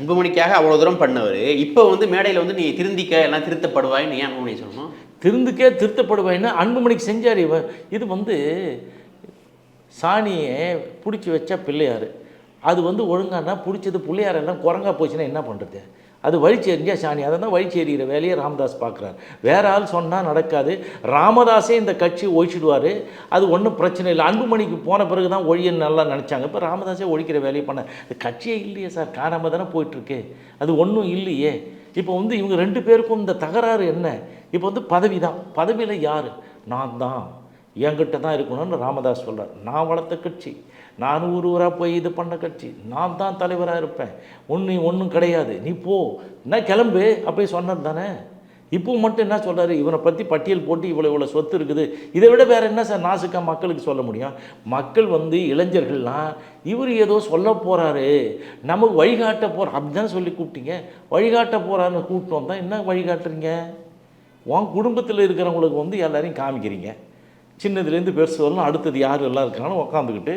அன்புமணிக்காக அவ்வளோ தூரம் பண்ணவர் இப்போ வந்து மேடையில் வந்து நீ திருந்திக்க எல்லாம் திருத்தப்படுவாய்ன்னு ஏன் அன்புமணி சொல்லணும்? திருந்துக்கே திருத்தப்படுவாய்ன்னு அன்புமணிக்கு செஞ்சார் இவர். இது வந்து சாணியை பிடிச்சி வச்சா பிள்ளையார், அது வந்து ஒழுங்கானா பிடிச்சது பிள்ளையாரெல்லாம் குரங்கா போச்சுன்னா என்ன பண்ணுறது? அது வழிச்சு எறிஞ்சா சாணி. அதை தான் வழிச்சு எறிகிற வேலையை ராமதாஸ் பார்க்குறாரு. வேற ஆள் சொன்னால் நடக்காது. ராமதாஸே இந்த கட்சி ஒழிச்சிடுவார், அது ஒன்றும் பிரச்சனை இல்லை. அன்புமணிக்கு போன பிறகு தான் ஒழியன்னு நல்லா நினச்சாங்க. இப்போ ராமதாஸே ஒழிக்கிற வேலையை பண்ண இது கட்சியே இல்லையே சார், காணாமல் தானே போயிட்டுருக்கு. அது ஒன்றும் இல்லையே. இப்போ வந்து இவங்க 2 பேருக்கும் இந்த தகராறு என்ன? இப்போ வந்து பதவி தான். பதவியில் யார்? நான் தான், என்கிட்ட தான் இருக்கணும்னு ராமதாஸ் சொல்கிறார். நான் வளர்த்த கட்சி, நான் ஊராக போய் இது பண்ண கட்சி, நான் தான் தலைவராக இருப்பேன், ஒன்றும் கிடையாது, நீ போ, என்ன கிளம்பு அப்படி சொன்னது தானே. இப்போ மட்டும் என்ன சொல்கிறாரு? இவனை பற்றி பட்டியல் போட்டு இவ்வளோ சொத்து இருக்குது, இதை விட வேறு என்ன சார் நாசுக்கா மக்களுக்கு சொல்ல முடியும்? மக்கள் வந்து இளைஞர்கள்லாம் இவர் ஏதோ சொல்ல போகிறாரு, நமக்கு வழிகாட்ட போகிற அப்படி தானே சொல்லி கூப்பிட்டீங்க. வழிகாட்ட போகிறாருன்னு கூப்பிட்டு வந்தால் என்ன வழிகாட்டுறீங்க? உன் குடும்பத்தில் இருக்கிறவங்களுக்கு வந்து எல்லாரையும் காமிக்கிறீங்க, சின்னதுலேருந்து பெருசு வரலாம், அடுத்தது யார் எல்லாம் இருக்காங்கன்னு உட்காந்துக்கிட்டு